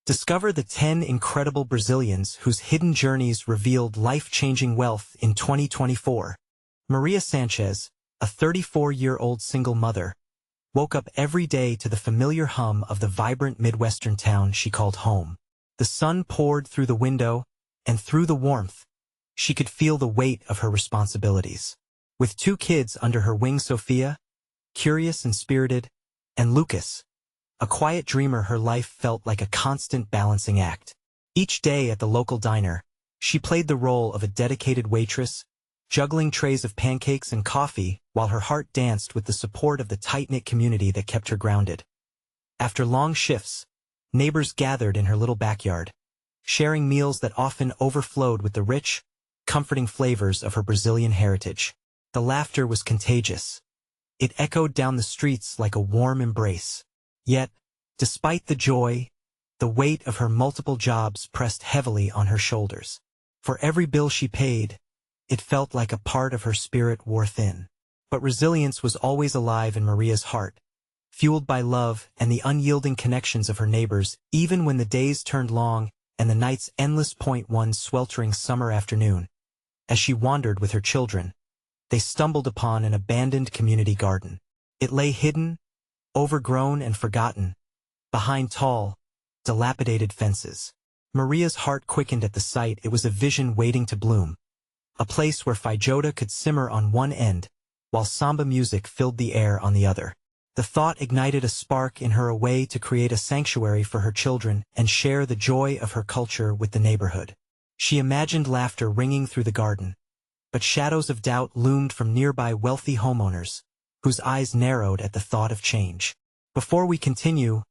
Discover the 10 incredible Brazilians whose hidden journeys revealed life-changing wealth in 2024. Maria Sanchez, a 34-year-old single mother, woke up every day to the familiar hum of the vibrant Midwestern town she called home. The sun poured through the window, and through the warmth, she could feel the weight of her responsibilities. With 2 kids under her wing, Sophia, curious and spirited, and Lucas, a quiet dreamer, her life felt like a constant balancing act. Each day at the local diner, she played the role of a dedicated waitress, juggling trays of pancakes and coffee while her heart danced with the support of the tight-knit community that kept her grounded. After long shifts, neighbors gathered in her little backyard, sharing meals that often overflowed with the rich, comforting flavors of her Brazilian heritage. The laughter was contagious. It echoed down the streets like a warm embrace. Yet, despite the joy, the weight of her multiple jobs pressed heavily on her shoulders. For every bill she paid, it felt like a part of her spirit wore thin. But resilience was always alive in Maria's heart, fueled by love and the unyielding connections of her neighbors, even when the days turned long and the nights endless. One sweltering summer afternoon, as she wandered with her children, they stumbled upon an abandoned community garden. It lay hidden, overgrown and forgotten, behind tall, dilapidated fences. Maria's heart quickened at the sight. It was a vision waiting to bloom. A place where feijoada could simmer on one end, while samba music filled the air on the other. The thought ignited a spark in her, a way to create a sanctuary for her children and share the joy of her culture with the neighborhood. She imagined laughter ringing through the garden, but shadows of doubt loomed from nearby wealthy homeowners, whose eyes narrowed at the thought of change. Before we continue,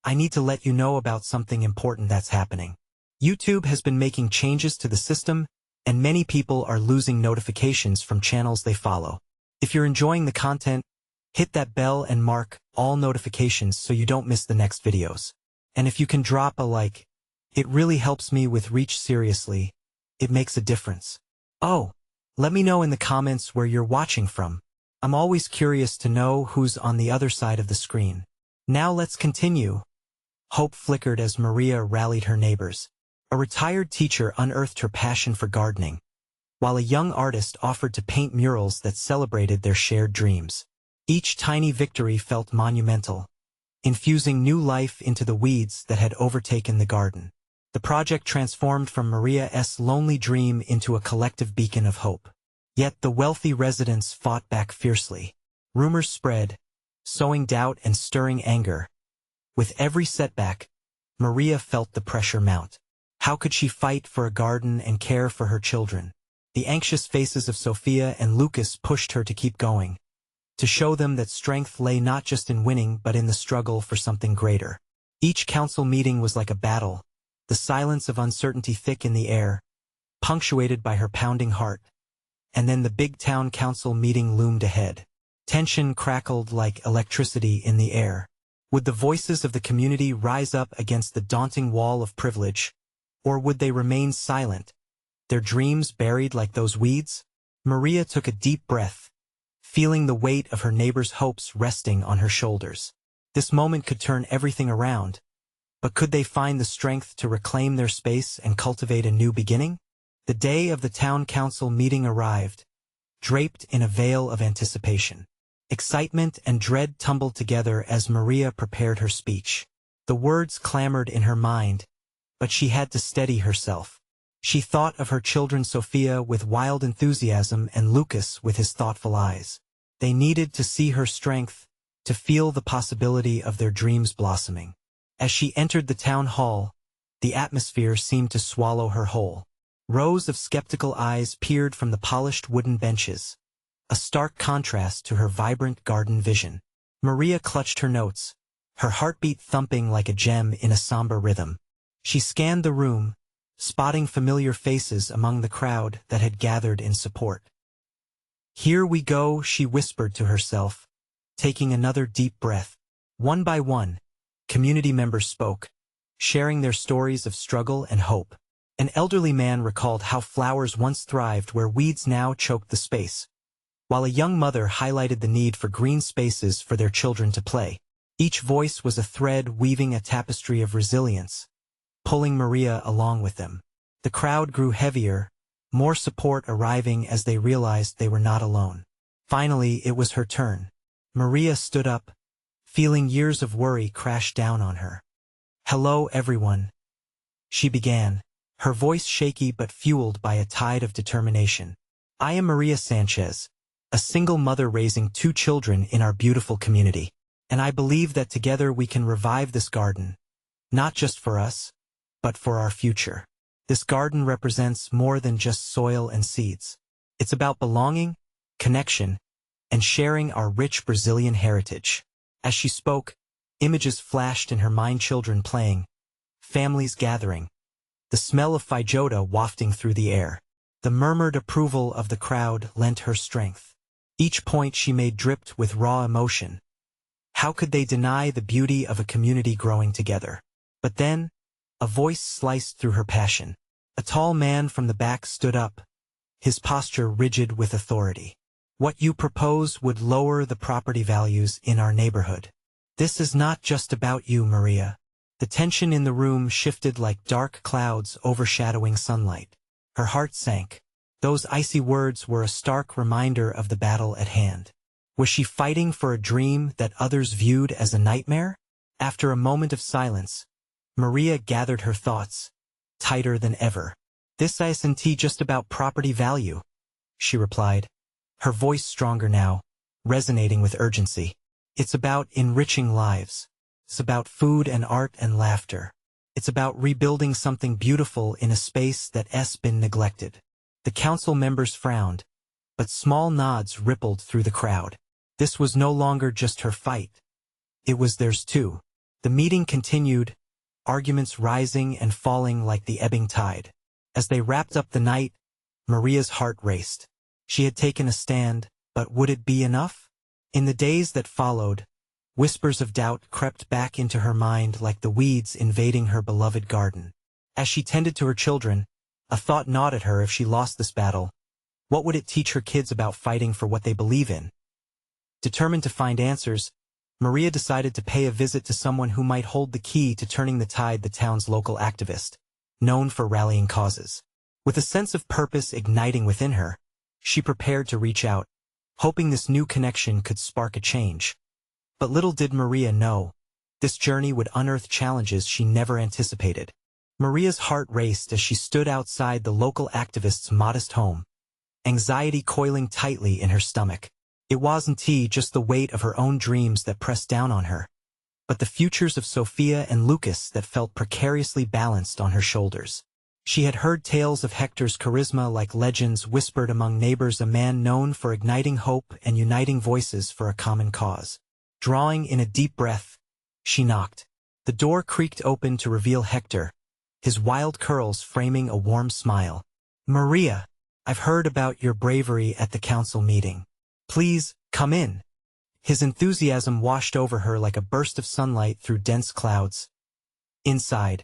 I need to let you know about something important that's happening. YouTube has been making changes to the system, and many people are losing notifications from channels they follow. If you're enjoying the content, hit that bell and mark all notifications so you don't miss the next videos. And if you can drop a like, it really helps me with reach. Seriously, it makes a difference. Oh, let me know in the comments where you're watching from. I'm always curious to know who's on the other side of the screen. Now let's continue. Hope flickered as Maria rallied her neighbors. A retired teacher unearthed her passion for gardening, while a young artist offered to paint murals that celebrated their shared dreams. Each tiny victory felt monumental, infusing new life into the weeds that had overtaken the garden. The project transformed from Maria's lonely dream into a collective beacon of hope. Yet the wealthy residents fought back fiercely. Rumors spread, sowing doubt and stirring anger. With every setback, Maria felt the pressure mount. How could she fight for a garden and care for her children? The anxious faces of Sophia and Lucas pushed her to keep going, to show them that strength lay not just in winning but in the struggle for something greater. Each council meeting was like a battle, the silence of uncertainty thick in the air, punctuated by her pounding heart. And then the big town council meeting loomed ahead. Tension crackled like electricity in the air. Would the voices of the community rise up against the daunting wall of privilege, or would they remain silent, their dreams buried like those weeds? Maria took a deep breath, feeling the weight of her neighbors' hopes resting on her shoulders. This moment could turn everything around, but could they find the strength to reclaim their space and cultivate a new beginning? The day of the town council meeting arrived, draped in a veil of anticipation. Excitement and dread tumbled together as Maria prepared her speech. The words clamored in her mind, but she had to steady herself. She thought of her children, Sophia with wild enthusiasm and Lucas with his thoughtful eyes. They needed to see her strength, to feel the possibility of their dreams blossoming. As she entered the town hall, the atmosphere seemed to swallow her whole. Rows of skeptical eyes peered from the polished wooden benches, a stark contrast to her vibrant garden vision. Maria clutched her notes, her heartbeat thumping like a gem in a somber rhythm. She scanned the room, spotting familiar faces among the crowd that had gathered in support. "Here we go," she whispered to herself, taking another deep breath. One by one, community members spoke, sharing their stories of struggle and hope. An elderly man recalled how flowers once thrived where weeds now choked the space, while a young mother highlighted the need for green spaces for their children to play. Each voice was a thread weaving a tapestry of resilience, pulling Maria along with them. The crowd grew heavier, more support arriving as they realized they were not alone. Finally, it was her turn. Maria stood up, feeling years of worry crash down on her. "Hello, everyone," she began, her voice shaky but fueled by a tide of determination. "I am Maria Sanchez, a single mother raising 2 children in our beautiful community. And I believe that together we can revive this garden, not just for us, but for our future. This garden represents more than just soil and seeds. It's about belonging, connection, and sharing our rich Brazilian heritage." As she spoke, images flashed in her mind: children playing, families gathering, the smell of feijoada wafting through the air. The murmured approval of the crowd lent her strength. Each point she made dripped with raw emotion. How could they deny the beauty of a community growing together? But then, a voice sliced through her passion. A tall man from the back stood up, his posture rigid with authority. "What you propose would lower the property values in our neighborhood. This is not just about you, Maria." The tension in the room shifted like dark clouds overshadowing sunlight. Her heart sank. Those icy words were a stark reminder of the battle at hand. Was she fighting for a dream that others viewed as a nightmare? After a moment of silence, Maria gathered her thoughts, tighter than ever. "This isn't just about property value," she replied, her voice stronger now, resonating with urgency. "It's about enriching lives. It's about food and art and laughter. It's about rebuilding something beautiful in a space that's been neglected." The council members frowned, but small nods rippled through the crowd. This was no longer just her fight. It was theirs too. The meeting continued, arguments rising and falling like the ebbing tide. As they wrapped up the night, Maria's heart raced. She had taken a stand, but would it be enough? In the days that followed, whispers of doubt crept back into her mind like the weeds invading her beloved garden. As she tended to her children, a thought gnawed at her: if she lost this battle, what would it teach her kids about fighting for what they believe in? Determined to find answers, Maria decided to pay a visit to someone who might hold the key to turning the tide: the town's local activist, known for rallying causes. With a sense of purpose igniting within her, she prepared to reach out, hoping this new connection could spark a change. But little did Maria know, this journey would unearth challenges she never anticipated. Maria's heart raced as she stood outside the local activist's modest home, anxiety coiling tightly in her stomach. It wasn't just the weight of her own dreams that pressed down on her, but the futures of Sophia and Lucas that felt precariously balanced on her shoulders. She had heard tales of Hector's charisma like legends whispered among neighbors, a man known for igniting hope and uniting voices for a common cause. Drawing in a deep breath, she knocked. The door creaked open to reveal Hector, his wild curls framing a warm smile. "Maria, I've heard about your bravery at the council meeting. Please, come in." His enthusiasm washed over her like a burst of sunlight through dense clouds. Inside,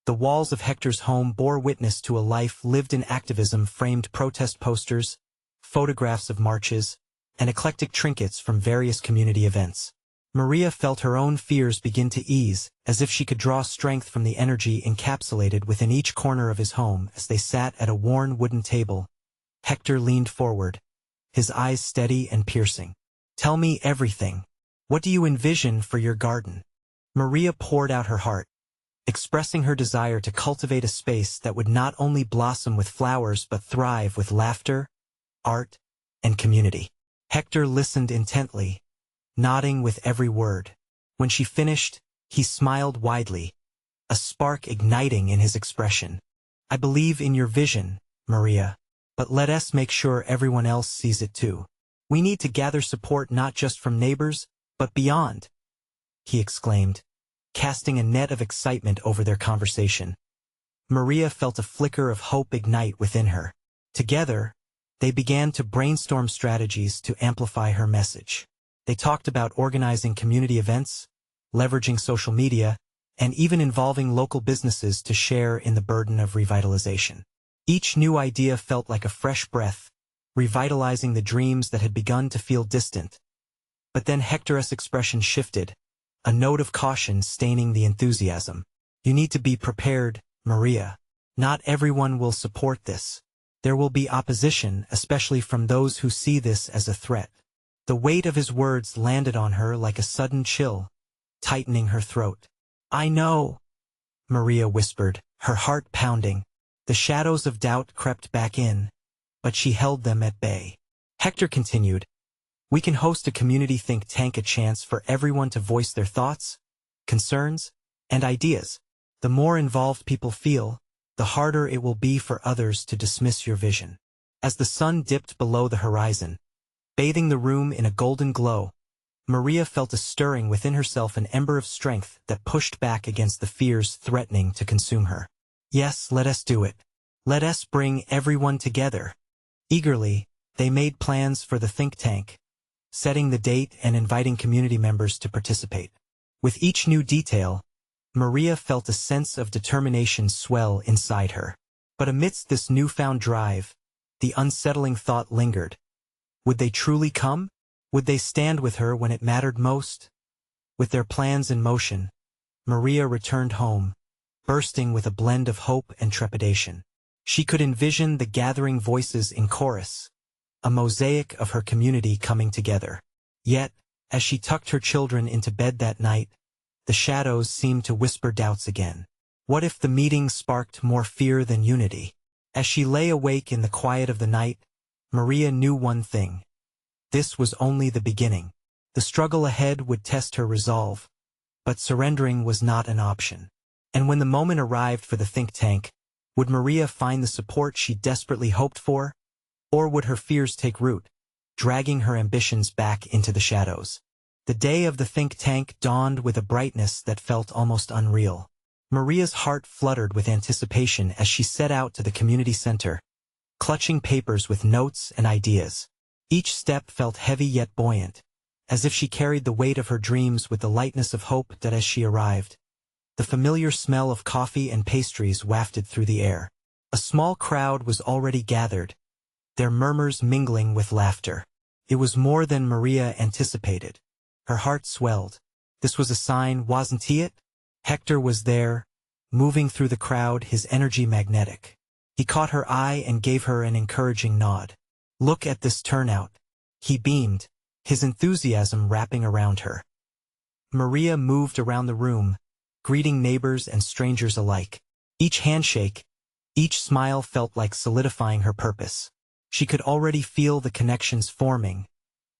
the walls of Hector's home bore witness to a life lived in activism: framed protest posters, photographs of marches, and eclectic trinkets from various community events. Maria felt her own fears begin to ease, as if she could draw strength from the energy encapsulated within each corner of his home. As they sat at a worn wooden table, Hector leaned forward, his eyes steady and piercing. "Tell me everything. What do you envision for your garden?" Maria poured out her heart, expressing her desire to cultivate a space that would not only blossom with flowers but thrive with laughter, art, and community. Hector listened intently, nodding with every word. When she finished, he smiled widely, a spark igniting in his expression. "I believe in your vision, Maria, but let us make sure everyone else sees it too. We need to gather support not just from neighbors, but beyond," he exclaimed, casting a net of excitement over their conversation. Maria felt a flicker of hope ignite within her. Together, they began to brainstorm strategies to amplify her message. They talked about organizing community events, leveraging social media, and even involving local businesses to share in the burden of revitalization. Each new idea felt like a fresh breath, revitalizing the dreams that had begun to feel distant. But then Hector's expression shifted, a note of caution staining the enthusiasm. "You need to be prepared," Maria. Not everyone will support this. There will be opposition, especially from those who see this as a threat. The weight of his words landed on her like a sudden chill, tightening her throat. I know, Maria whispered, her heart pounding. The shadows of doubt crept back in, but she held them at bay. Hector continued, we can host a community think tank, a chance for everyone to voice their thoughts, concerns, and ideas. The more involved people feel, the harder it will be for others to dismiss your vision. As the sun dipped below the horizon, bathing the room in a golden glow, Maria felt a stirring within herself, an ember of strength that pushed back against the fears threatening to consume her. Yes, let us do it. Let us bring everyone together. Eagerly, they made plans for the think tank, setting the date and inviting community members to participate. With each new detail, Maria felt a sense of determination swell inside her. But amidst this newfound drive, the unsettling thought lingered. Would they truly come? Would they stand with her when it mattered most? With their plans in motion, Maria returned home, bursting with a blend of hope and trepidation. She could envision the gathering voices in chorus, a mosaic of her community coming together. Yet, as she tucked her children into bed that night, the shadows seemed to whisper doubts again. What if the meeting sparked more fear than unity? As she lay awake in the quiet of the night, Maria knew one thing. This was only the beginning. The struggle ahead would test her resolve, but surrendering was not an option. And when the moment arrived for the think tank, would Maria find the support she desperately hoped for? Or would her fears take root, dragging her ambitions back into the shadows? The day of the think tank dawned with a brightness that felt almost unreal. Maria's heart fluttered with anticipation as she set out to the community center, clutching papers with notes and ideas. Each step felt heavy yet buoyant, as if she carried the weight of her dreams with the lightness of hope. That as she arrived, the familiar smell of coffee and pastries wafted through the air. A small crowd was already gathered, their murmurs mingling with laughter. It was more than Maria anticipated. Her heart swelled. This was a sign, wasn't it? Hector was there, moving through the crowd, his energy magnetic. He caught her eye and gave her an encouraging nod. Look at this turnout. He beamed, his enthusiasm wrapping around her. Maria moved around the room, greeting neighbors and strangers alike. Each handshake, each smile felt like solidifying her purpose. She could already feel the connections forming,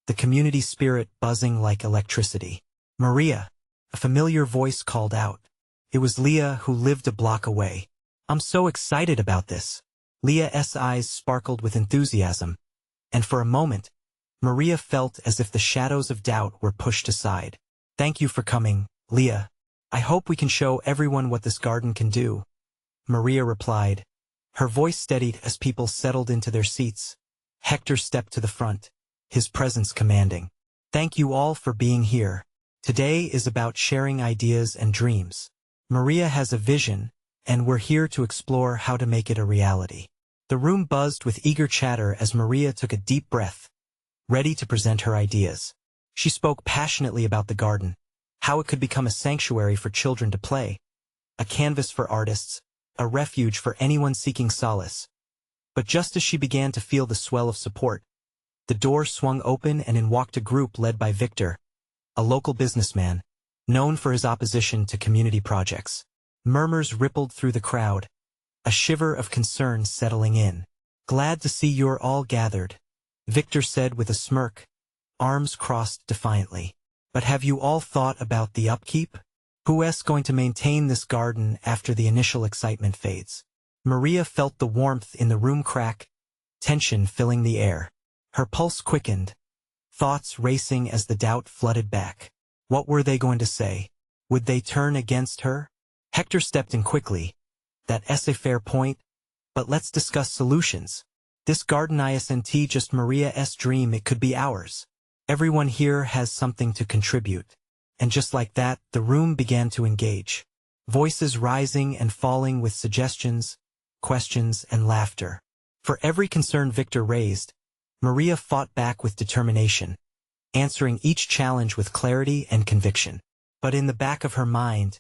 the community spirit buzzing like electricity. Maria, a familiar voice called out. It was Leah, who lived a block away. I'm so excited about this. Leah's eyes sparkled with enthusiasm, and for a moment, Maria felt as if the shadows of doubt were pushed aside. Thank you for coming, Leah. I hope we can show everyone what this garden can do, Maria replied. Her voice steadied as people settled into their seats. Hector stepped to the front, his presence commanding. Thank you all for being here. Today is about sharing ideas and dreams. Maria has a vision, and we're here to explore how to make it a reality. The room buzzed with eager chatter as Maria took a deep breath, ready to present her ideas. She spoke passionately about the garden, how it could become a sanctuary for children to play, a canvas for artists, a refuge for anyone seeking solace. But just as she began to feel the swell of support, the door swung open and in walked a group led by Victor, a local businessman, known for his opposition to community projects. Murmurs rippled through the crowd, a shiver of concern settling in. Glad to see you're all gathered, Victor said with a smirk, arms crossed defiantly. But have you all thought about the upkeep? Who's going to maintain this garden after the initial excitement fades? Maria felt the warmth in the room crack, tension filling the air. Her pulse quickened, thoughts racing as the doubt flooded back. What were they going to say? Would they turn against her? Hector stepped in quickly. That's a fair point, but let's discuss solutions. This garden isn't just Maria's dream, it could be ours. Everyone here has something to contribute. And just like that, the room began to engage. Voices rising and falling with suggestions, questions, and laughter. For every concern Victor raised, Maria fought back with determination, answering each challenge with clarity and conviction. But in the back of her mind,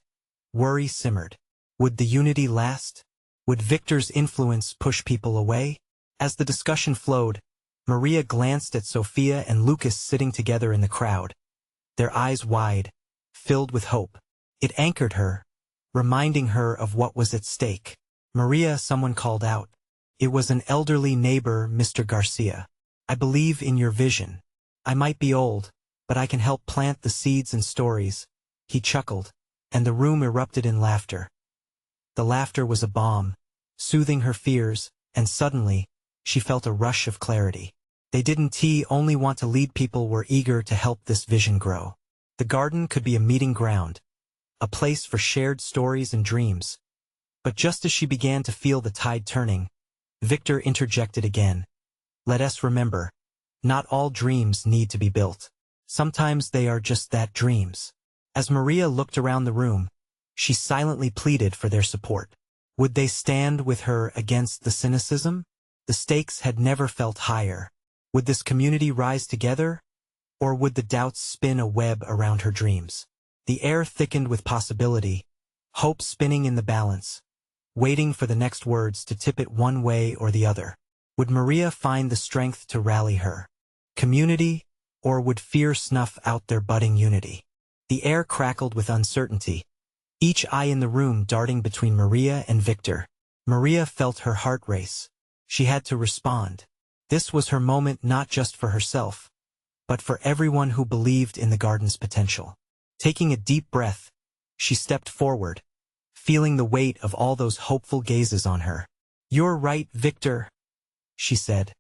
worry simmered. Would the unity last? Would Victor's influence push people away? As the discussion flowed, Maria glanced at Sophia and Lucas sitting together in the crowd, their eyes wide, filled with hope. It anchored her, reminding her of what was at stake. "Maria," someone called out. It was an elderly neighbor, Mr. Garcia. "I believe in your vision. I might be old, but I can help plant the seeds and stories." He chuckled, and the room erupted in laughter. The laughter was a balm, soothing her fears, and suddenly, she felt a rush of clarity. They didn't only want to lead, people were eager to help this vision grow. The garden could be a meeting ground, a place for shared stories and dreams. But just as she began to feel the tide turning, Victor interjected again. "Let us remember, not all dreams need to be built. Sometimes they are just that, dreams." As Maria looked around the room, she silently pleaded for their support. Would they stand with her against the cynicism? The stakes had never felt higher. Would this community rise together, or would the doubts spin a web around her dreams? The air thickened with possibility, hope spinning in the balance, waiting for the next words to tip it one way or the other. Would Maria find the strength to rally her community, or would fear snuff out their budding unity? The air crackled with uncertainty, each eye in the room darting between Maria and Victor. Maria felt her heart race. She had to respond. This was her moment, not just for herself, but for everyone who believed in the garden's potential. Taking a deep breath, she stepped forward, feeling the weight of all those hopeful gazes on her. "You're right, Victor," she said,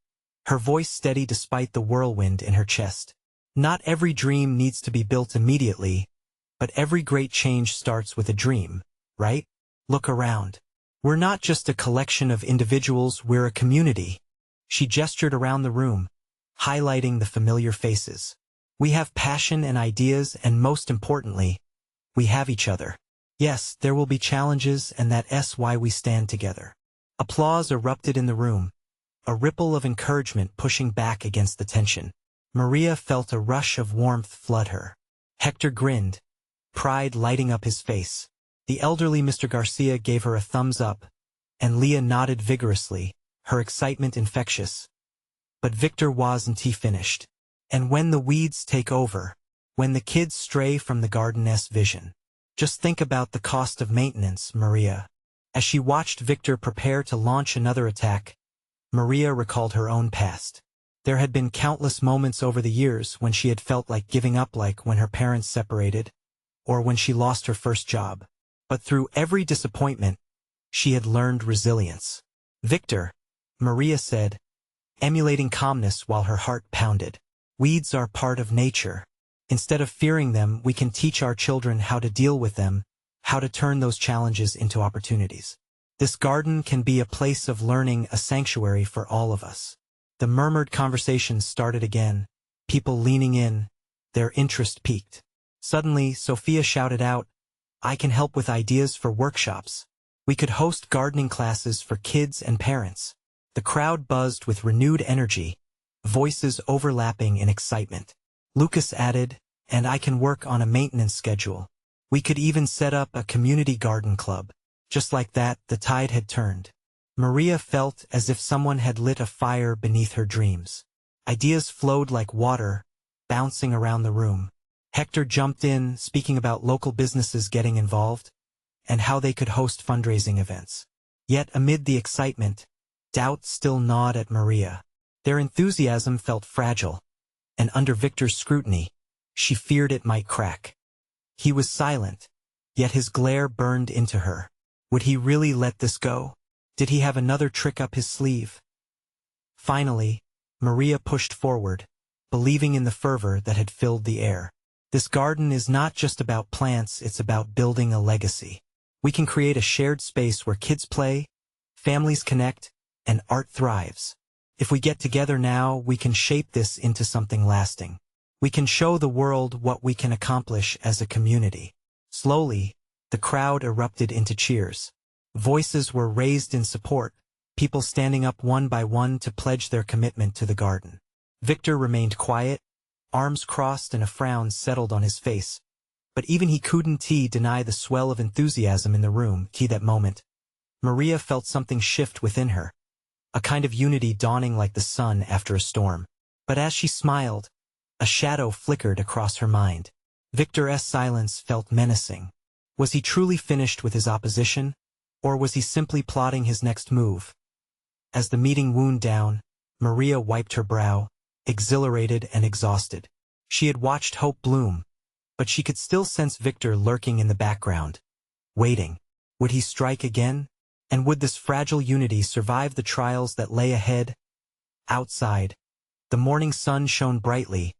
her voice steady despite the whirlwind in her chest. "Not every dream needs to be built immediately, but every great change starts with a dream, right? Look around. We're not just a collection of individuals, we're a community." She gestured around the room, highlighting the familiar faces. "We have passion and ideas, and most importantly, we have each other. Yes, there will be challenges, and that's why we stand together." Applause erupted in the room, a ripple of encouragement pushing back against the tension. Maria felt a rush of warmth flood her. Hector grinned, pride lighting up his face. The elderly Mr. Garcia gave her a thumbs up, and Leah nodded vigorously, her excitement infectious. But Victor wasn't finished. "And when the weeds take over, when the kids stray from the garden's vision, just think about the cost of maintenance, Maria." As she watched Victor prepare to launch another attack, Maria recalled her own past. There had been countless moments over the years when she had felt like giving up, like when her parents separated, or when she lost her first job. But through every disappointment, she had learned resilience. "Victor," Maria said, emulating calmness while her heart pounded. "Weeds are part of nature. Instead of fearing them, we can teach our children how to deal with them, how to turn those challenges into opportunities. This garden can be a place of learning, a sanctuary for all of us." The murmured conversations started again, people leaning in, their interest piqued. Suddenly, Sophia shouted out, "I can help with ideas for workshops. We could host gardening classes for kids and parents." The crowd buzzed with renewed energy, voices overlapping in excitement. Lucas added, "And I can work on a maintenance schedule. We could even set up a community garden club." Just like that, the tide had turned. Maria felt as if someone had lit a fire beneath her dreams. Ideas flowed like water, bouncing around the room. Hector jumped in, speaking about local businesses getting involved, and how they could host fundraising events. Yet amid the excitement, doubt still gnawed at Maria. Their enthusiasm felt fragile, and under Victor's scrutiny, she feared it might crack. He was silent, yet his glare burned into her. Would he really let this go? Did he have another trick up his sleeve? Finally, Maria pushed forward, believing in the fervor that had filled the air. "This garden is not just about plants, it's about building a legacy. We can create a shared space where kids play, families connect, and art thrives. If we get together now, we can shape this into something lasting. We can show the world what we can accomplish as a community." Slowly, the crowd erupted into cheers. Voices were raised in support, people standing up one by one to pledge their commitment to the garden. Victor remained quiet, arms crossed, and a frown settled on his face, but even he couldn't deny the swell of enthusiasm in the room. That moment, Maria felt something shift within her, a kind of unity dawning like the sun after a storm. But as she smiled, a shadow flickered across her mind. Victor's silence felt menacing. Was he truly finished with his opposition, or was he simply plotting his next move? As the meeting wound down, Maria wiped her brow, exhilarated and exhausted. She had watched hope bloom, but she could still sense Victor lurking in the background, waiting. Would he strike again? And would this fragile unity survive the trials that lay ahead? Outside, the morning sun shone brightly,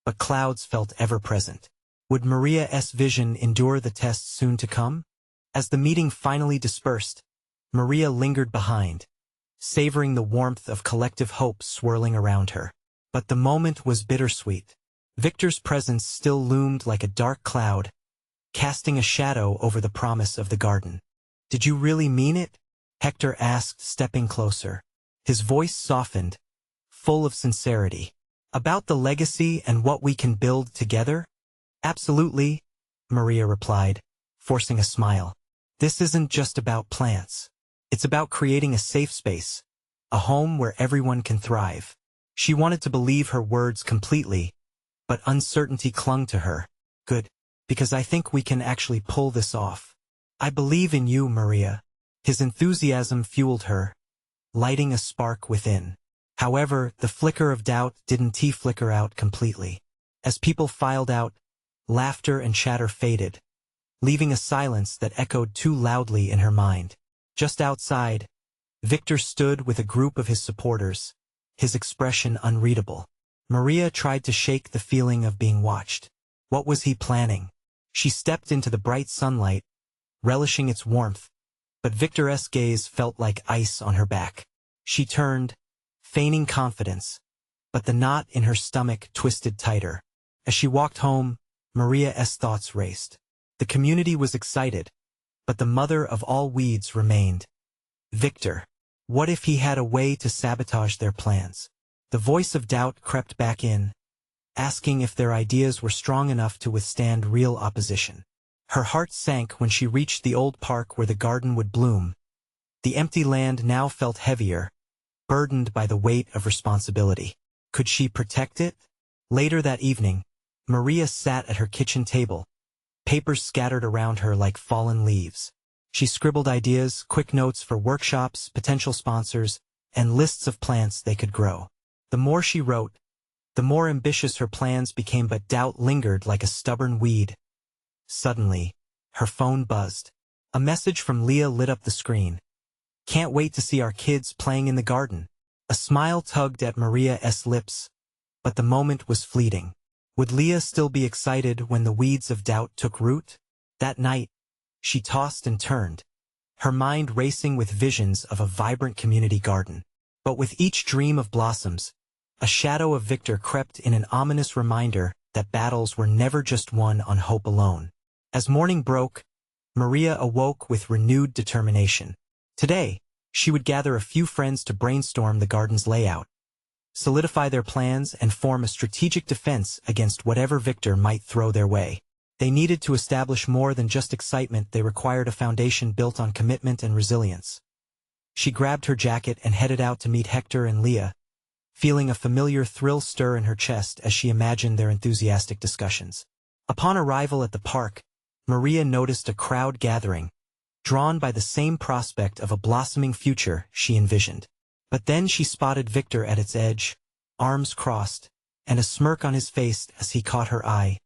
but clouds felt ever-present. Would Maria's vision endure the test soon to come? As the meeting finally dispersed, Maria lingered behind, savoring the warmth of collective hope swirling around her. But the moment was bittersweet. Victor's presence still loomed like a dark cloud, casting a shadow over the promise of the garden. "Did you really mean it?" Hector asked, stepping closer. His voice softened, full of sincerity. "About the legacy and what we can build together?" "Absolutely," Maria replied, forcing a smile. "This isn't just about plants. It's about creating a safe space, a home where everyone can thrive." She wanted to believe her words completely, but uncertainty clung to her. "Good, because I think we can actually pull this off. I believe in you, Maria." His enthusiasm fueled her, lighting a spark within. However, the flicker of doubt didn't flicker out completely. As people filed out, laughter and chatter faded, leaving a silence that echoed too loudly in her mind. Just outside, Victor stood with a group of his supporters, his expression unreadable. Maria tried to shake the feeling of being watched. What was he planning? She stepped into the bright sunlight, relishing its warmth, but Victor's gaze felt like ice on her back. She turned, feigning confidence, but the knot in her stomach twisted tighter. As she walked home, Maria's thoughts raced. The community was excited, but the mother of all weeds remained. Victor. What if he had a way to sabotage their plans? The voice of doubt crept back in, asking if their ideas were strong enough to withstand real opposition. Her heart sank when she reached the old park where the garden would bloom. The empty land now felt heavier, burdened by the weight of responsibility. Could she protect it? Later that evening, Maria sat at her kitchen table, papers scattered around her like fallen leaves. She scribbled ideas, quick notes for workshops, potential sponsors, and lists of plants they could grow. The more she wrote, the more ambitious her plans became, but doubt lingered like a stubborn weed. Suddenly, her phone buzzed. A message from Leah lit up the screen. "Can't wait to see our kids playing in the garden." A smile tugged at Maria's lips, but the moment was fleeting. Would Leah still be excited when the weeds of doubt took root? That night, she tossed and turned, her mind racing with visions of a vibrant community garden. But with each dream of blossoms, a shadow of Victor crept in, an ominous reminder that battles were never just won on hope alone. As morning broke, Maria awoke with renewed determination. Today, she would gather a few friends to brainstorm the garden's layout, solidify their plans, and form a strategic defense against whatever Victor might throw their way. They needed to establish more than just excitement. They required a foundation built on commitment and resilience. She grabbed her jacket and headed out to meet Hector and Leah, feeling a familiar thrill stir in her chest as she imagined their enthusiastic discussions. Upon arrival at the park, Maria noticed a crowd gathering, drawn by the same prospect of a blossoming future she envisioned. But then she spotted Victor at its edge, arms crossed, and a smirk on his face as he caught her eye.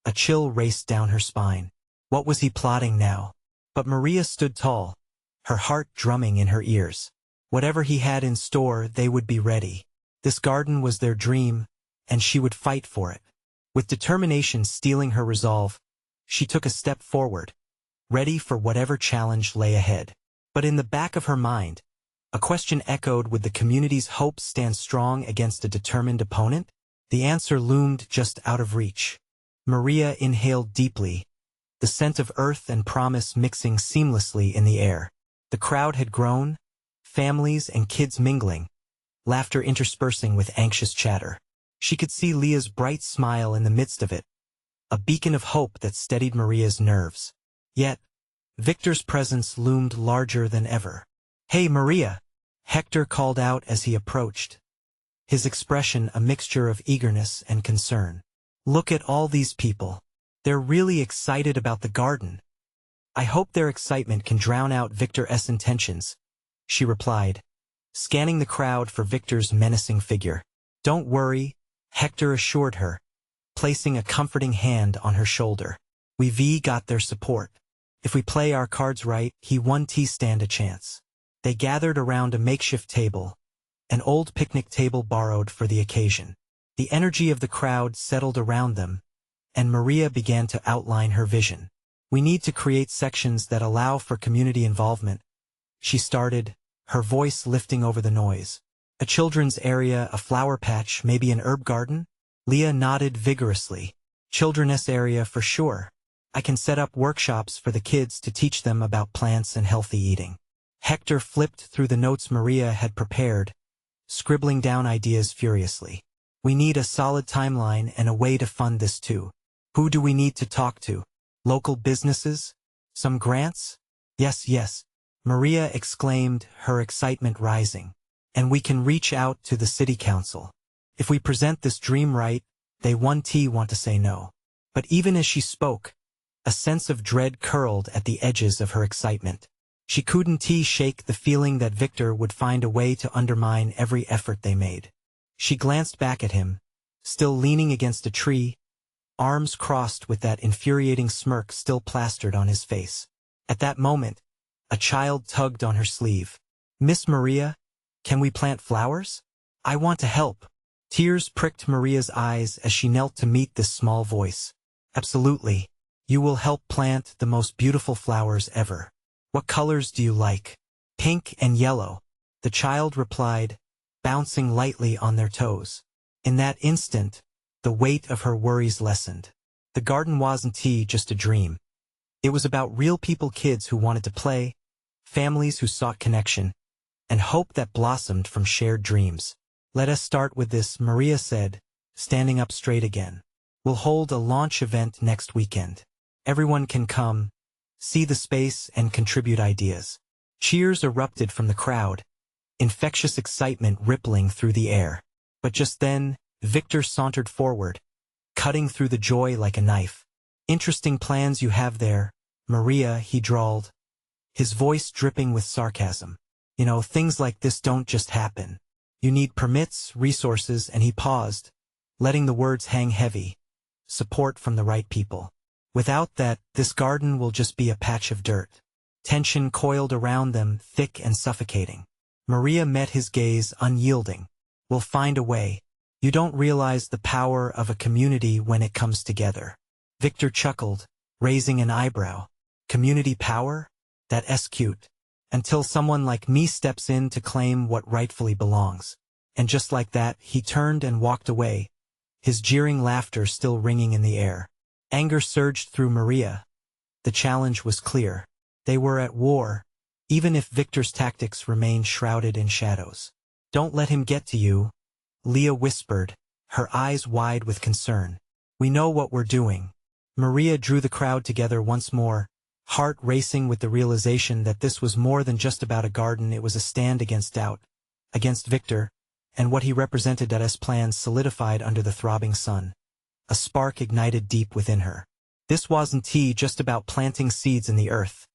A chill raced down her spine. What was he plotting now? But Maria stood tall, her heart drumming in her ears. Whatever he had in store, they would be ready. This garden was their dream, and she would fight for it. With determination stealing her resolve, she took a step forward, ready for whatever challenge lay ahead. But in the back of her mind, a question echoed: would the community's hopes stand strong against a determined opponent? The answer loomed just out of reach. Maria inhaled deeply, the scent of earth and promise mixing seamlessly in the air. The crowd had grown, families and kids mingling, laughter interspersing with anxious chatter. She could see Leah's bright smile in the midst of it, a beacon of hope that steadied Maria's nerves. Yet, Victor's presence loomed larger than ever. "Hey, Maria!" Hector called out as he approached, his expression a mixture of eagerness and concern. "Look at all these people. They're really excited about the garden." "I hope their excitement can drown out Victor's intentions," she replied, scanning the crowd for Victor's menacing figure. "Don't worry," Hector assured her, placing a comforting hand on her shoulder. "We've got their support. If we play our cards right, he won't stand a chance." They gathered around a makeshift table, an old picnic table borrowed for the occasion. The energy of the crowd settled around them, and Maria began to outline her vision. "We need to create sections that allow for community involvement," she started, her voice lifting over the noise. "A children's area, a flower patch, maybe an herb garden?" Leah nodded vigorously. "Children's area for sure. I can set up workshops for the kids to teach them about plants and healthy eating." Hector flipped through the notes Maria had prepared, scribbling down ideas furiously. "We need a solid timeline and a way to fund this too. Who do we need to talk to? Local businesses? Some grants?" Yes, Maria exclaimed, her excitement rising. "And we can reach out to the city council. If we present this dream right, they want to say no." But even as she spoke, a sense of dread curled at the edges of her excitement. She couldn't shake the feeling that Victor would find a way to undermine every effort they made. She glanced back at him, still leaning against a tree, arms crossed with that infuriating smirk still plastered on his face. At that moment, a child tugged on her sleeve. "Miss Maria, can we plant flowers? I want to help." Tears pricked Maria's eyes as she knelt to meet this small voice. "Absolutely. You will help plant the most beautiful flowers ever. What colors do you like?" "Pink and yellow," the child replied, bouncing lightly on their toes. In that instant, the weight of her worries lessened. The garden wasn't just a dream. It was about real people, kids who wanted to play, families who sought connection, and hope that blossomed from shared dreams. "Let us start with this," Maria said, standing up straight again. "We'll hold a launch event next weekend. Everyone can come, see the space, and contribute ideas." Cheers erupted from the crowd, infectious excitement rippling through the air. But just then, Victor sauntered forward, cutting through the joy like a knife. "Interesting plans you have there, Maria," he drawled, his voice dripping with sarcasm. "You know, things like this don't just happen. You need permits, resources," and he paused, letting the words hang heavy. "Support from the right people. Without that, this garden will just be a patch of dirt." Tension coiled around them, thick and suffocating. Maria met his gaze, unyielding. "We'll find a way. You don't realize the power of a community when it comes together." Victor chuckled, raising an eyebrow. "Community power? That's cute. Until someone like me steps in to claim what rightfully belongs." And just like that, he turned and walked away, his jeering laughter still ringing in the air. Anger surged through Maria. The challenge was clear. They were at war, even if Victor's tactics remained shrouded in shadows. "Don't let him get to you," Leah whispered, her eyes wide with concern. "We know what we're doing." Maria drew the crowd together once more, heart racing with the realization that this was more than just about a garden. It was a stand against doubt, against Victor, and what he represented. As plans solidified under the throbbing sun, a spark ignited deep within her. This wasn't just about planting seeds in the earth.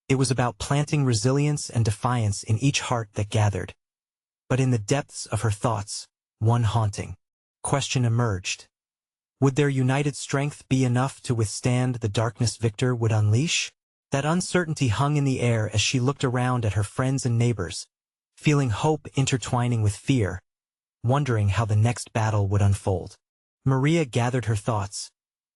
It was about planting resilience and defiance in each heart that gathered. But in the depths of her thoughts, one haunting question emerged. Would their united strength be enough to withstand the darkness Victor would unleash? That uncertainty hung in the air as she looked around at her friends and neighbors, feeling hope intertwining with fear, wondering how the next battle would unfold. Maria gathered her thoughts,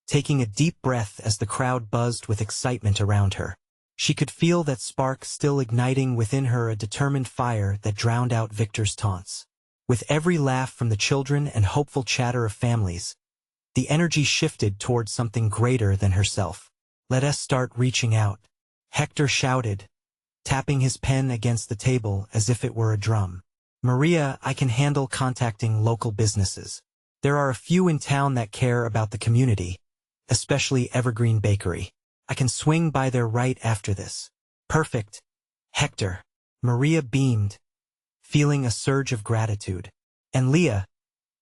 taking a deep breath as the crowd buzzed with excitement around her. She could feel that spark still igniting within her, a determined fire that drowned out Victor's taunts. With every laugh from the children and hopeful chatter of families, the energy shifted towards something greater than herself. "Let us start reaching out," Hector shouted, tapping his pen against the table as if it were a drum. "Maria, I can handle contacting local businesses. There are a few in town that care about the community, especially Evergreen Bakery. I can swing by there right after this. Perfect. Hector. Maria beamed, feeling a surge of gratitude. And Leah,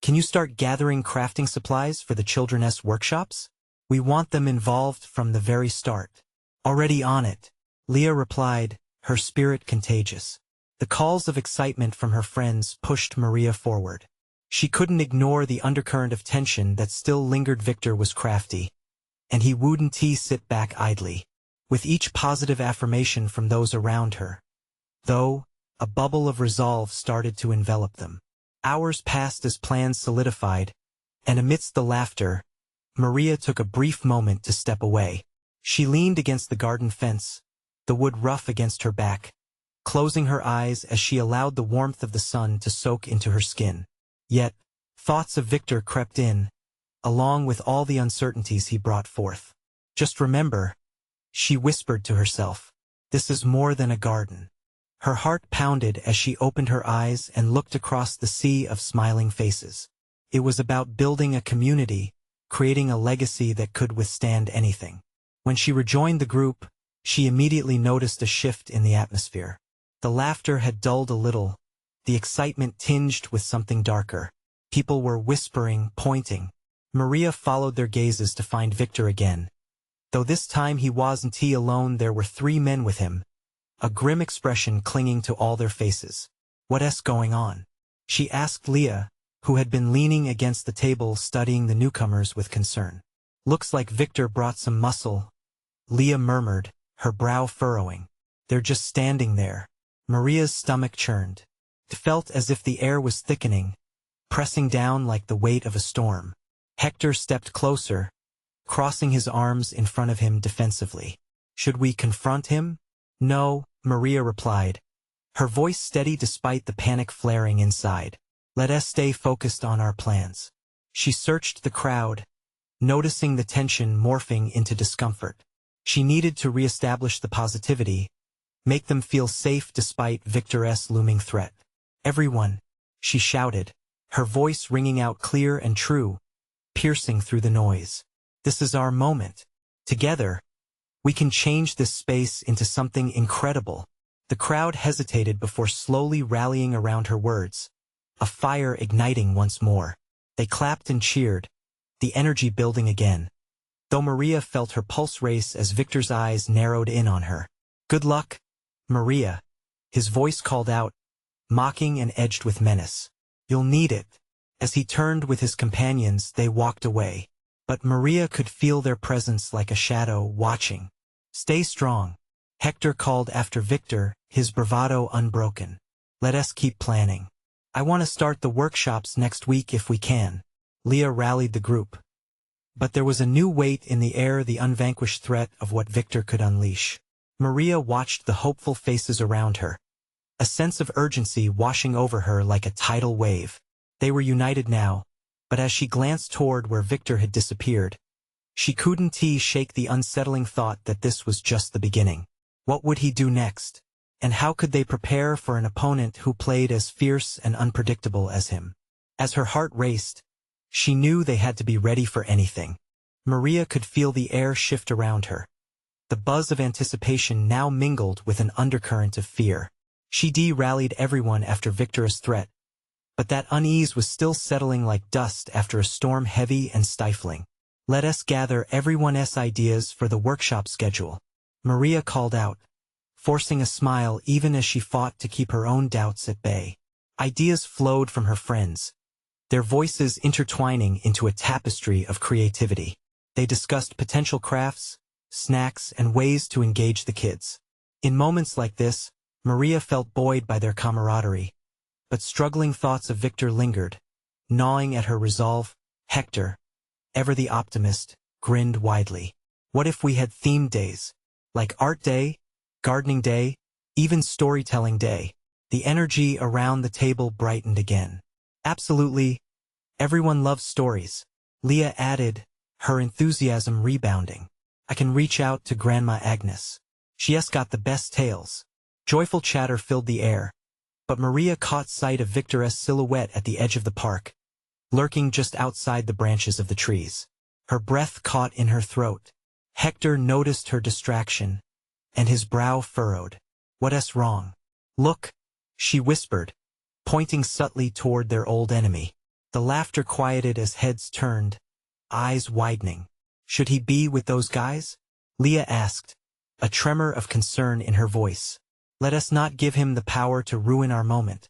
can you start gathering crafting supplies for the children's workshops? We want them involved from the very start. Already on it, Leah replied, her spirit contagious. The calls of excitement from her friends pushed Maria forward. She couldn't ignore the undercurrent of tension that still lingered. Victor was crafty, and he wouldn't sit back idly. With each positive affirmation from those around her, though, a bubble of resolve started to envelop them. Hours passed as plans solidified, and amidst the laughter, Maria took a brief moment to step away. She leaned against the garden fence, the wood rough against her back, closing her eyes as she allowed the warmth of the sun to soak into her skin. Yet, thoughts of Victor crept in, along with all the uncertainties he brought forth. Just remember, she whispered to herself, this is more than a garden. Her heart pounded as she opened her eyes and looked across the sea of smiling faces. It was about building a community, creating a legacy that could withstand anything. When she rejoined the group, she immediately noticed a shift in the atmosphere. The laughter had dulled a little, the excitement tinged with something darker. People were whispering, pointing. Maria followed their gazes to find Victor again. Though this time he wasn't alone, there were 3 men with him, a grim expression clinging to all their faces. What's going on? She asked Leah, who had been leaning against the table studying the newcomers with concern. Looks like Victor brought some muscle, Leah murmured, her brow furrowing. They're just standing there. Maria's stomach churned. It felt as if the air was thickening, pressing down like the weight of a storm. Hector stepped closer, crossing his arms in front of him defensively. Should we confront him? No, Maria replied, her voice steady despite the panic flaring inside. Let us stay focused on our plans. She searched the crowd, noticing the tension morphing into discomfort. She needed to reestablish the positivity, make them feel safe despite Victor's looming threat. Everyone, she shouted, her voice ringing out clear and true, piercing through the noise. This is our moment. Together, we can change this space into something incredible. The crowd hesitated before slowly rallying around her words, a fire igniting once more. They clapped and cheered, the energy building again. Though Maria felt her pulse race as Victor's eyes narrowed in on her. Good luck, Maria, his voice called out, mocking and edged with menace. You'll need it. As he turned with his companions, they walked away. But Maria could feel their presence like a shadow watching. Stay strong, Hector called after Victor, his bravado unbroken. Let us keep planning. I want to start the workshops next week if we can. Leah rallied the group. But there was a new weight in the air, the unvanquished threat of what Victor could unleash. Maria watched the hopeful faces around her, a sense of urgency washing over her like a tidal wave. They were united now, but as she glanced toward where Victor had disappeared, she couldn't shake the unsettling thought that this was just the beginning. What would he do next? And how could they prepare for an opponent who played as fierce and unpredictable as him? As her heart raced, she knew they had to be ready for anything. Maria could feel the air shift around her. The buzz of anticipation now mingled with an undercurrent of fear. She rallied everyone after Victor's threat, but that unease was still settling like dust after a storm heavy and stifling. Let us gather everyone's ideas for the workshop schedule, Maria called out, forcing a smile even as she fought to keep her own doubts at bay. Ideas flowed from her friends, their voices intertwining into a tapestry of creativity. They discussed potential crafts, snacks, and ways to engage the kids. In moments like this, Maria felt buoyed by their camaraderie, but struggling thoughts of Victor lingered, gnawing at her resolve. Hector, ever the optimist, grinned widely. What if we had themed days? Like art day, gardening day, even storytelling day? The energy around the table brightened again. Absolutely. Everyone loves stories, Leah added, her enthusiasm rebounding. I can reach out to Grandma Agnes. She's got the best tales. Joyful chatter filled the air, but Maria caught sight of Victor's silhouette at the edge of the park, lurking just outside the branches of the trees. Her breath caught in her throat. Hector noticed her distraction, and his brow furrowed. "What's wrong?" "Look," she whispered, pointing subtly toward their old enemy. The laughter quieted as heads turned, eyes widening. "Should he be with those guys?" Leah asked, a tremor of concern in her voice. "Let us not give him the power to ruin our moment,"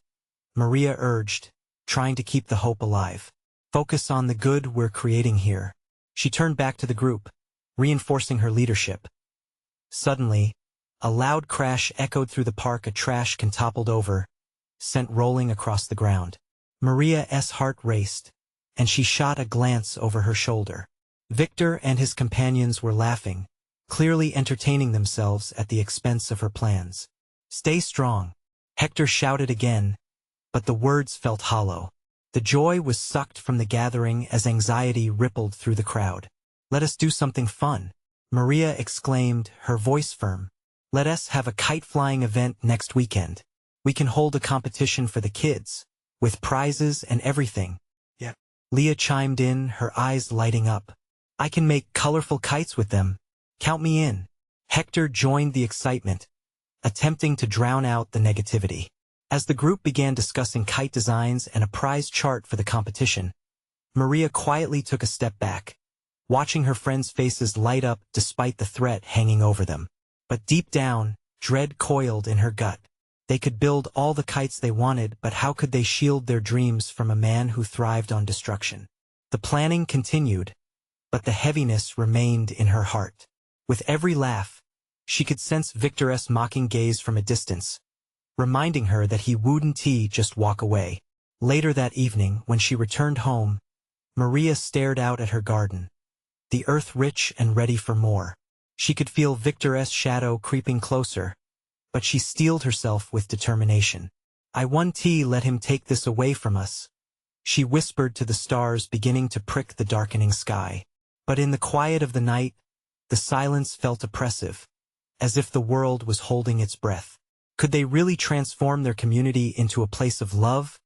Maria urged, trying to keep the hope alive. "Focus on the good we're creating here." She turned back to the group, reinforcing her leadership. Suddenly, a loud crash echoed through the park. A trash can toppled over, sent rolling across the ground. Maria's heart raced, and she shot a glance over her shoulder. Victor and his companions were laughing, clearly entertaining themselves at the expense of her plans. "Stay strong," Hector shouted again, but the words felt hollow. The joy was sucked from the gathering as anxiety rippled through the crowd. "Let us do something fun," Maria exclaimed, her voice firm. "Let us have a kite-flying event next weekend. We can hold a competition for the kids, with prizes and everything." "Yeah," Leah chimed in, her eyes lighting up. "I can make colorful kites with them. Count me in." Hector joined the excitement, attempting to drown out the negativity. As the group began discussing kite designs and a prize chart for the competition, Maria quietly took a step back, watching her friends' faces light up despite the threat hanging over them. But deep down, dread coiled in her gut. They could build all the kites they wanted, but how could they shield their dreams from a man who thrived on destruction? The planning continued, but the heaviness remained in her heart. With every laugh, she could sense Victor's mocking gaze from a distance, reminding her that he wouldn't just walk away. Later that evening, when she returned home, Maria stared out at her garden, the earth rich and ready for more. She could feel Victor's shadow creeping closer, but she steeled herself with determination. "I won't let him take this away from us," she whispered to the stars beginning to prick the darkening sky. But in the quiet of the night, the silence felt oppressive, as if the world was holding its breath. Could they really transform their community into a place of love,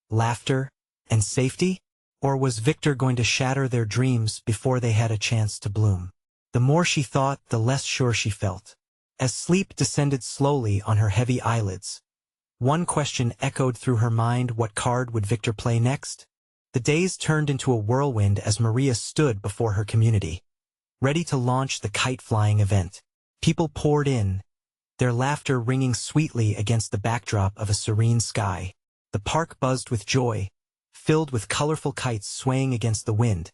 laughter, and safety? Or was Victor going to shatter their dreams before they had a chance to bloom? The more she thought, the less sure she felt. As sleep descended slowly on her heavy eyelids, one question echoed through her mind: what card would Victor play next? The days turned into a whirlwind as Maria stood before her community, ready to launch the kite-flying event. People poured in, their laughter ringing sweetly against the backdrop of a serene sky. The park buzzed with joy, filled with colorful kites swaying against the wind,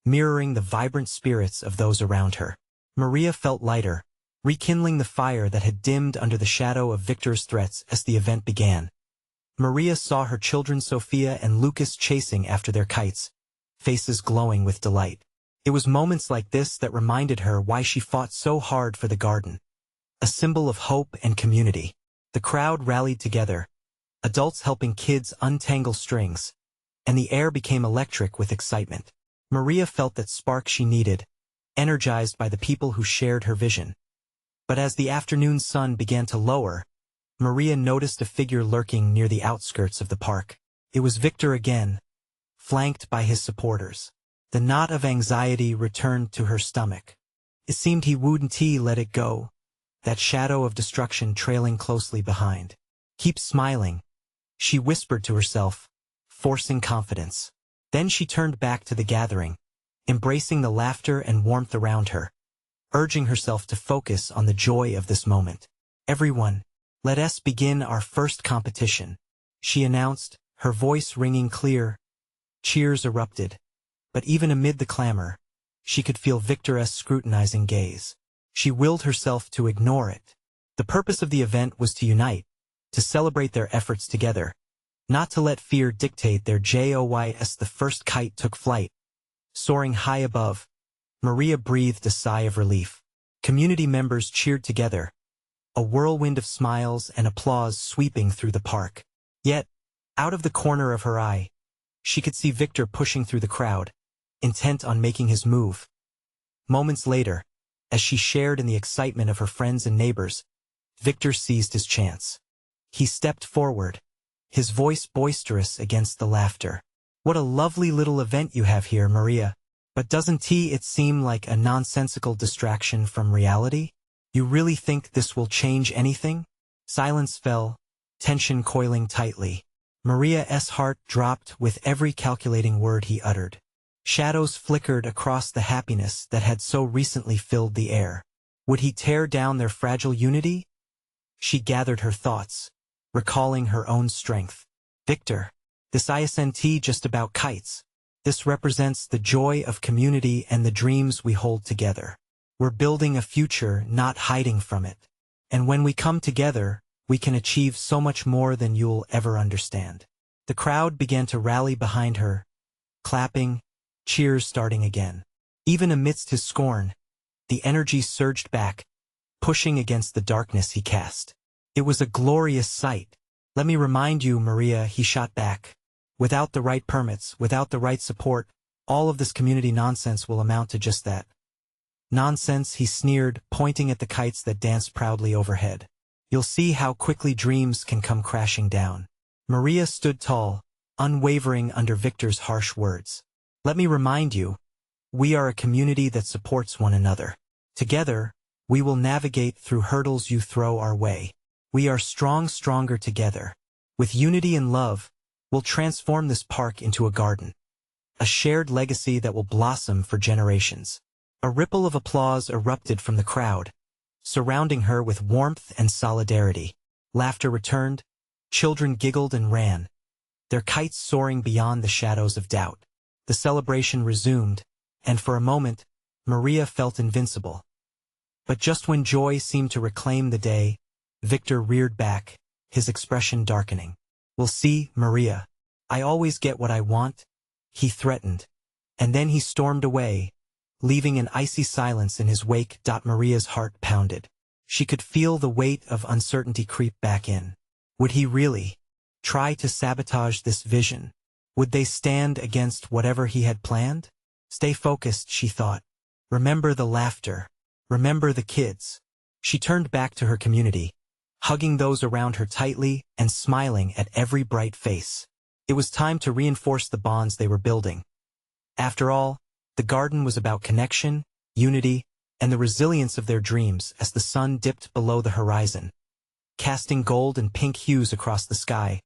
mirroring the vibrant spirits of those around her. Maria felt lighter, rekindling the fire that had dimmed under the shadow of Victor's threats as the event began. Maria saw her children Sophia and Lucas chasing after their kites, faces glowing with delight. It was moments like this that reminded her why she fought so hard for the garden, a symbol of hope and community. The crowd rallied together, adults helping kids untangle strings, and the air became electric with excitement. Maria felt that spark she needed, energized by the people who shared her vision. But as the afternoon sun began to lower, Maria noticed a figure lurking near the outskirts of the park. It was Victor again, flanked by his supporters. The knot of anxiety returned to her stomach. It seemed he wouldn't let it go, that shadow of destruction trailing closely behind. "Keep smiling," she whispered to herself, forcing confidence. Then she turned back to the gathering, embracing the laughter and warmth around her, urging herself to focus on the joy of this moment. "Everyone, let us begin our first competition," she announced, her voice ringing clear. Cheers erupted, but even amid the clamor, she could feel Victor's scrutinizing gaze. She willed herself to ignore it. The purpose of the event was to unite, to celebrate their efforts together, not to let fear dictate their joys. The first kite took flight. Soaring high above, Maria breathed a sigh of relief. Community members cheered together, a whirlwind of smiles and applause sweeping through the park. Yet, out of the corner of her eye, she could see Victor pushing through the crowd, intent on making his move. Moments later, as she shared in the excitement of her friends and neighbors, Victor seized his chance. He stepped forward, his voice boisterous against the laughter. "What a lovely little event you have here, Maria. But doesn't it seem like a nonsensical distraction from reality? You really think this will change anything? Silence fell, tension coiling tightly. Maria's heart dropped with every calculating word he uttered. Shadows flickered across the happiness that had so recently filled the air. Would he tear down their fragile unity? She gathered her thoughts, recalling her own strength. Victor, this isn't just about kites. This represents the joy of community and the dreams we hold together. We're building a future, not hiding from it. And when we come together, we can achieve so much more than you'll ever understand. The crowd began to rally behind her, clapping, cheers starting again. Even amidst his scorn, the energy surged back, pushing against the darkness he cast. It was a glorious sight. Let me remind you, Maria, he shot back. Without the right permits, without the right support, all of this community nonsense will amount to just that. Nonsense, he sneered, pointing at the kites that danced proudly overhead. You'll see how quickly dreams can come crashing down. Maria stood tall, unwavering under Victor's harsh words. Let me remind you, we are a community that supports one another. Together, we will navigate through hurdles you throw our way. We are stronger together. With unity and love, we'll transform this park into a garden. A shared legacy that will blossom for generations. A ripple of applause erupted from the crowd, surrounding her with warmth and solidarity. Laughter returned, children giggled and ran, their kites soaring beyond the shadows of doubt. The celebration resumed, and for a moment, Maria felt invincible. But just when joy seemed to reclaim the day, Victor reared back, his expression darkening. We'll see, Maria. I always get what I want, he threatened. And then he stormed away, leaving an icy silence in his wake. Maria's heart pounded. She could feel the weight of uncertainty creep back in. Would he really try to sabotage this vision? Would they stand against whatever he had planned? Stay focused, she thought. Remember the laughter. Remember the kids. She turned back to her community, hugging those around her tightly and smiling at every bright face. It was time to reinforce the bonds they were building. After all, the garden was about connection, unity, and the resilience of their dreams as the sun dipped below the horizon, casting gold and pink hues across the sky.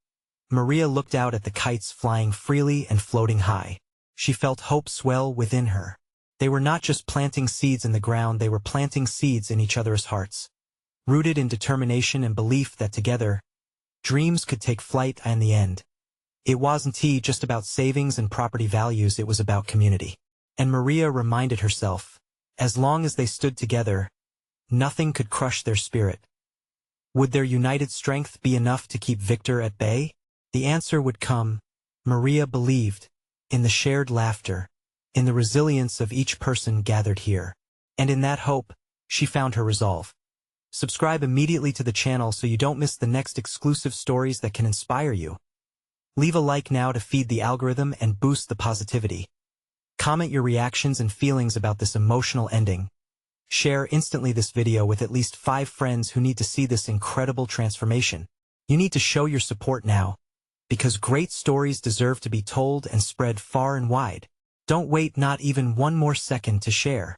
Maria looked out at the kites flying freely and floating high. She felt hope swell within her. They were not just planting seeds in the ground, they were planting seeds in each other's hearts, rooted in determination and belief that together, dreams could take flight. In the end, it wasn't just about savings and property values, it was about community. And Maria reminded herself, as long as they stood together, nothing could crush their spirit. Would their united strength be enough to keep Victor at bay? The answer would come, Maria believed, in the shared laughter, in the resilience of each person gathered here. And in that hope, she found her resolve. Subscribe immediately to the channel so you don't miss the next exclusive stories that can inspire you. Leave a like now to feed the algorithm and boost the positivity. Comment your reactions and feelings about this emotional ending. Share instantly this video with at least 5 friends who need to see this incredible transformation. You need to show your support now, because great stories deserve to be told and spread far and wide. Don't wait not even one more second to share.